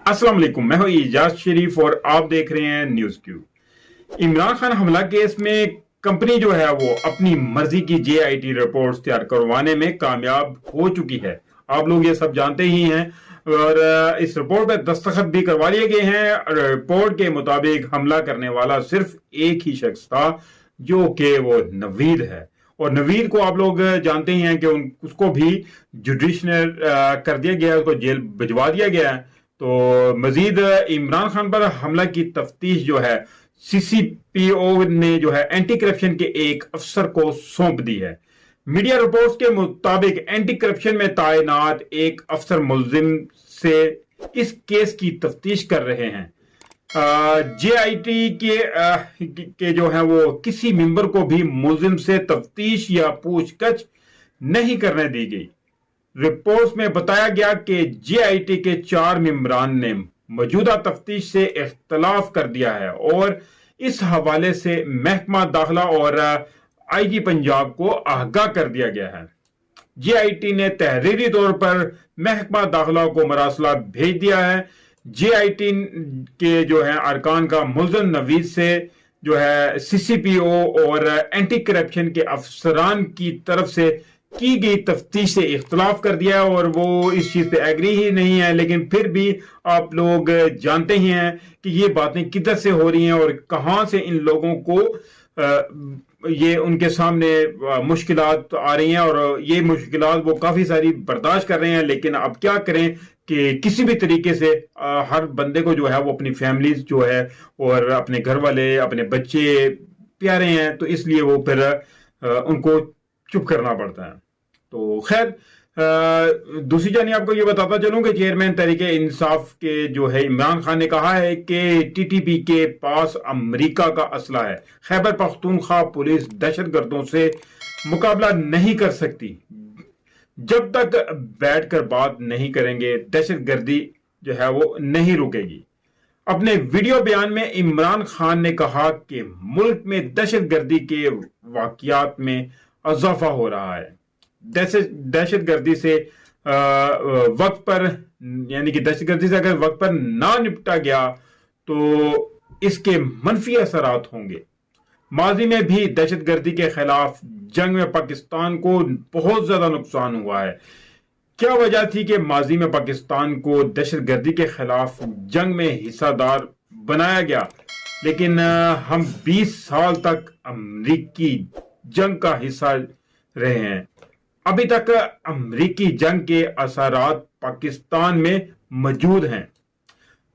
अस्सलाम वालेकुम, मैं हूं इजाज शरीफ और आप देख रहे हैं न्यूज क्यू। इमरान खान हमला केस में कंपनी जो है वो अपनी मर्जी की जेआईटी रिपोर्ट्स तैयार करवाने में कामयाब हो चुकी है। आप लोग ये सब जानते ही हैं और इस रिपोर्ट पर दस्तखत भी करवा लिए गए हैं। रिपोर्ट के मुताबिक हमला करने वाला सिर्फ एक ही शख्स था जो कि वो नवीद है, और नवीद को आप लोग जानते ही हैं कि उसको भी जुडिशनल कर दिया गया है, उसको जेल भिजवा दिया गया है। तो मजीद इमरान खान पर हमला की तफ्तीश जो है सीसीपीओ ने जो है एंटी करप्शन के एक अफसर को सौंप दी है। मीडिया रिपोर्ट्स के मुताबिक एंटी करप्शन में तैनात एक अफसर मुलजिम से इस केस की तफ्तीश कर रहे हैं। जेआईटी के जो है वो किसी मेंबर को भी मुलजिम से तफ्तीश या पूछताछ नहीं करने दी गई। रिपोर्ट्स में बताया गया कि जेआईटी के 4 मेंबरान ने मौजूदा तफ्तीश से इख्तलाफ कर दिया है और इस हवाले से महकमा दाखिला और आईजी पंजाब को आगाह कर दिया गया है। जेआईटी ने तहरीरी तौर पर महकमा दाखिला को मरासला भेज दिया है। जेआईटी के जो है अरकान का मुलजिम नवीद से जो है सीसीपीओ और एंटी करप्शन के अफसरान की तरफ से की गई तफ्तीश से इख्तलाफ कर दिया और वो इस चीज पे एग्री ही नहीं है। लेकिन फिर भी आप लोग जानते ही हैं कि ये बातें किधर से हो रही हैं और कहां से इन लोगों को ये उनके सामने मुश्किलात आ रही हैं, और ये मुश्किलात वो काफी सारी बर्दाश्त कर रहे हैं। लेकिन अब क्या करें कि किसी भी तरीके से हर बंदे को जो है वो अपनी फैमिलीज जो है और अपने घर वाले, अपने बच्चे प्यारे हैं, तो इसलिए वो फिर उनको चुप करना पड़ता है। तो खैर, दूसरी जानी आपको ये बताता चलूं कि चेयरमैन तहरीके इंसाफ के जो है इमरान खान ने कहा है कि टीटीपी के पास अमेरिका का असला है। खैबर पख्तूनख्वा पुलिस दहशतगर्दों से मुकाबला नहीं कर सकती। जब तक बैठकर बात नहीं करेंगे दहशतगर्दी जो है वो नहीं रुकेगी। अपने वीडियो बयान में इमरान खान ने कहा कि मुल्क में दहशतगर्दी के वाकयात में इजाफा हो रहा है। दहशतगर्दी से वक्त पर, यानी कि दहशतगर्दी से अगर वक्त पर ना निपटा गया तो इसके मनफी असरात होंगे। माजी में भी दहशतगर्दी के खिलाफ जंग में पाकिस्तान को बहुत ज्यादा नुकसान हुआ है। क्या वजह थी कि माजी में पाकिस्तान को दहशतगर्दी के खिलाफ जंग में हिस्सादार बनाया गया, लेकिन हम 20 साल तक अमरीकी जंग का हिस्सा रहे हैं। अभी तक अमरीकी जंग के असरात पाकिस्तान में मौजूद हैं।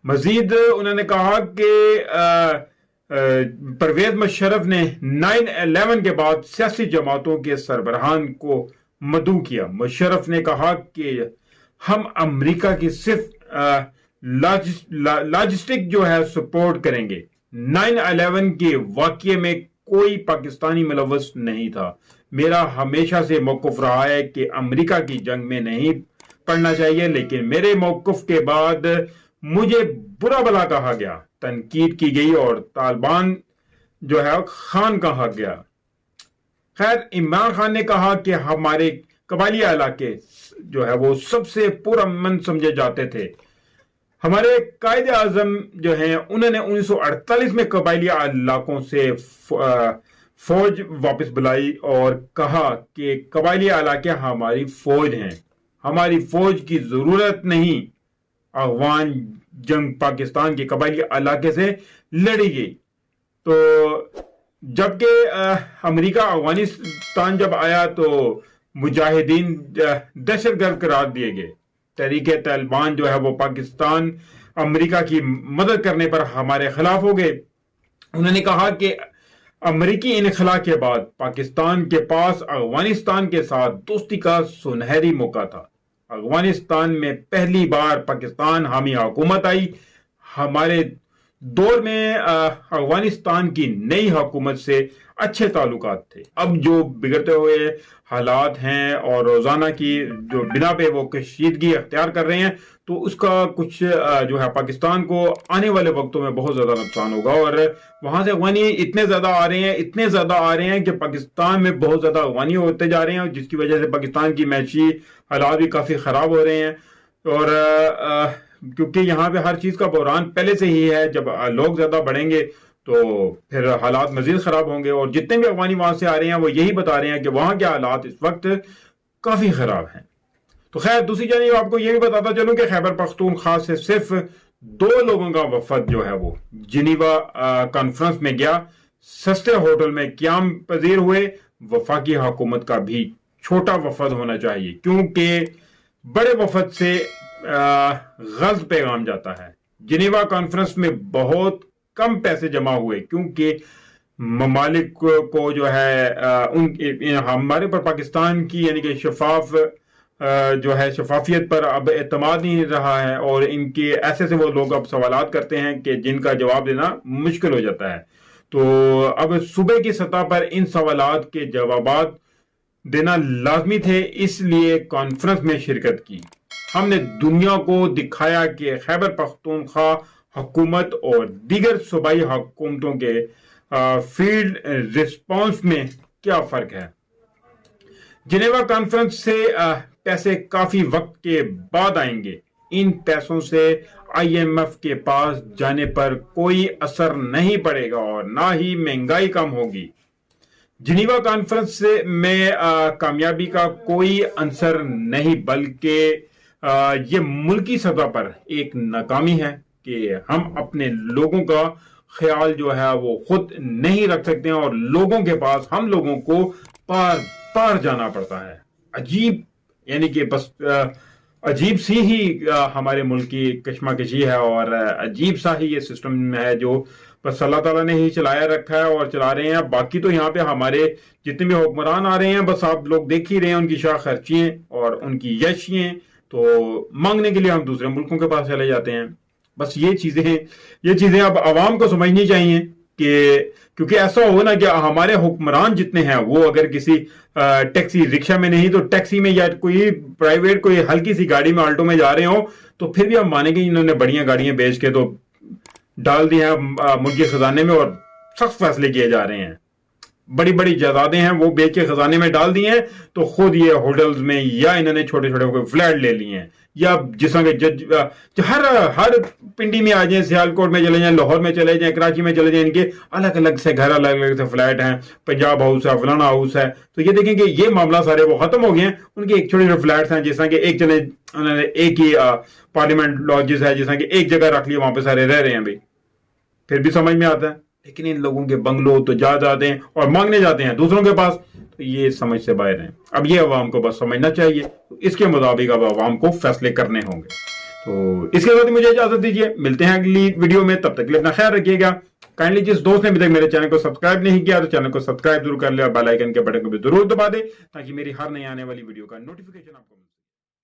मजीद उन्होंने कहा कि परवेज मुशर्रफ ने 9/11 के बाद सियासी जमातों के सरबराहान को मदऊ किया। मुशर्रफ ने कहा कि हम अमेरिका की सिर्फ लॉजिस्टिक जो है सपोर्ट करेंगे। 9/11 के वाकये में कोई पाकिस्तानी मुलव्वस नहीं था। मेरा हमेशा से मौक़िफ़ रहा है कि अमेरिका की जंग में नहीं पड़ना चाहिए, लेकिन मेरे मौक़िफ़ के बाद मुझे बुरा भला कहा गया, तनकीद की गई और तालिबान जो है खान कहा गया। खैर, इमरान खान ने कहा कि हमारे कबायली इलाके जो है वो सबसे पुरअमन समझे जाते थे। हमारे कायदे आजम जो हैं उन्होंने 1948 में कबायली इलाकों से फौज वापस बुलाई और कहा कि कबायली इलाके हमारी फौज हैं, हमारी फौज की जरूरत नहीं। अफगान जंग पाकिस्तान के कबायली इलाके से लड़ी गई। तो जबकि अमेरिका अफगानिस्तान जब आया तो मुजाहिदीन दहशतगर्द करार दिए गए। तहरीके तालिबान जो है वो पाकिस्तान अमेरिका की मदद करने पर हमारे खिलाफ हो गए। उन्होंने कहा कि अमेरिकी इनखला के बाद पाकिस्तान के पास अफगानिस्तान के साथ दोस्ती का सुनहरी मौका था। अफगानिस्तान में पहली बार पाकिस्तान हामी हुकूमत आई। हमारे दौर में अफगानिस्तान की नई हुकूमत से अच्छे ताल्लुकात थे। अब जो बिगड़ते हुए हालात हैं और रोजाना की जो बिना पे वो कशीदगी अख्तियार कर रहे हैं, तो उसका कुछ जो है पाकिस्तान को आने वाले वक्तों में बहुत ज्यादा नुकसान होगा। और वहां से अफगानी इतने ज्यादा आ रहे हैं कि पाकिस्तान में बहुत ज्यादा अफगानी होते जा रहे हैं, जिसकी वजह से पाकिस्तान की मैशी हालात भी काफी खराब हो रहे हैं। और کیونکہ یہاں پہ ہر چیز کا بحران پہلے سے ہی ہے. جب لوگ زیادہ بڑھیں گے تو پھر حالات مزید خراب ہوں گے, اور جتنے بھی افغانی وہاں سے آ رہے ہیں وہ یہی بتا رہے ہیں کہ وہاں کے حالات اس وقت کافی خراب ہیں. تو خیر, دوسری جانب آپ کو یہ بھی بتاتا چلوں کہ خیبر پختونخوا سے صرف 2 لوگوں کا وفد جو ہے وہ جنیوا کانفرنس میں گیا, سستے ہوٹل میں قیام پذیر ہوئے. وفاقی حکومت کا بھی چھوٹا وفد ہونا چاہیے, کیونکہ بڑے وفد سے غلط پیغام جاتا ہے. جنیوا کانفرنس میں بہت کم پیسے جمع ہوئے, کیونکہ ممالک کو جو ہے ہمارے پر پاکستان کی یعنی کہ جو ہے شفافیت پر اب اعتماد نہیں رہا ہے, اور ان کے ایسے وہ لوگ اب سوالات کرتے ہیں کہ جن کا جواب دینا مشکل ہو جاتا ہے. تو اب صوبے کی سطح پر ان سوالات کے جوابات دینا لازمی تھے, اس لیے کانفرنس میں شرکت کی. ہم نے دنیا کو دکھایا کہ خیبر پختونخوا حکومت اور دیگر صوبائی حکومتوں کے فیلڈ ریسپانس میں کیا فرق ہے. جنیوا کانفرنس سے پیسے کافی وقت کے بعد آئیں گے. ان پیسوں سے IMF کے پاس جانے پر کوئی اثر نہیں پڑے گا اور نہ ہی مہنگائی کم ہوگی. جنیوا کانفرنس میں کامیابی کا کوئی عنصر نہیں, بلکہ یہ ملکی سطح پر ایک ناکامی ہے کہ ہم اپنے لوگوں کا خیال جو ہے وہ خود نہیں رکھ سکتے ہیں, اور لوگوں کے پاس ہم لوگوں کو پار جانا پڑتا ہے. عجیب, یعنی کہ بس عجیب سی ہی ہمارے ملک کی کشمکشی ہے, اور عجیب سا ہی یہ سسٹم ہے جو بس اللہ تعالیٰ نے ہی چلایا رکھا ہے اور چلا رہے ہیں. باقی تو یہاں پہ ہمارے جتنے بھی حکمران آ رہے ہیں بس آپ لوگ دیکھ ہی رہے ہیں ان کی شاہ خرچیاں اور ان کی یشیاں, تو مانگنے کے لیے ہم دوسرے ملکوں کے پاس چلے جاتے ہیں. بس یہ چیزیں اب عوام کو سمجھنی چاہیے, کہ کیونکہ ایسا ہو نا کہ ہمارے حکمران جتنے ہیں وہ اگر کسی ٹیکسی رکشہ میں نہیں تو ٹیکسی میں یا کوئی پرائیویٹ کوئی ہلکی سی گاڑی میں آلٹو میں جا رہے ہوں تو پھر بھی ہم مانیں گے انہوں نے بڑیاں گاڑیاں بیچ کے تو ڈال دی ہیں ملکی خزانے میں, اور سخت فیصلے کیے جا رہے ہیں. بڑی بڑی جائیدادیں ہیں وہ بیچ کے خزانے میں ڈال دی ہیں, تو خود یہ ہوٹلز میں یا انہوں نے چھوٹے چھوٹے فلیٹ لے لیے ہیں, یا جس طرح ہر پنڈی میں آ جائیں, سیالکوٹ میں چلے جائیں, لاہور میں چلے جائیں, کراچی میں چلے جائیں, ان کے الگ الگ سے گھر الگ الگ سے فلیٹ ہیں, پنجاب ہاؤس ہے, فلانا ہاؤس ہے. تو یہ دیکھیں کہ یہ معاملہ سارے وہ ختم ہو گئے ہیں. ان کے ایک چھوٹے چھوٹے فلیٹس ہیں, جس طرح کہ انہوں نے ایک ہی پارلیمنٹ لاجز ہے, جس طرح کہ ایک جگہ رکھ لیے, وہاں پہ سارے رہ رہے ہیں. بھائی پھر بھی سمجھ میں آتا ہے, لیکن ان لوگوں کے بنگلو تو جاتے ہیں اور مانگنے جاتے ہیں دوسروں کے پاس, تو یہ سمجھ سے باہر ہیں. اب یہ عوام کو بس سمجھنا چاہیے, اس کے مطابق اب عوام کو فیصلے کرنے ہوں گے. تو اس کے ساتھ مجھے اجازت دیجیے, ملتے ہیں اگلی ویڈیو میں, تب تک کے لیے اپنا خیال رکھیے گا. کائنڈلی جس دوست نے ابھی تک میرے چینل کو سبسکرائب نہیں کیا تو چینل کو سبسکرائب ضرور کر لے, اور بیل آئیکن کے بٹن کو بھی ضرور دبا دے تاکہ میری ہر نئی آنے والی ویڈیو کا نوٹیفیکیشن آپ کو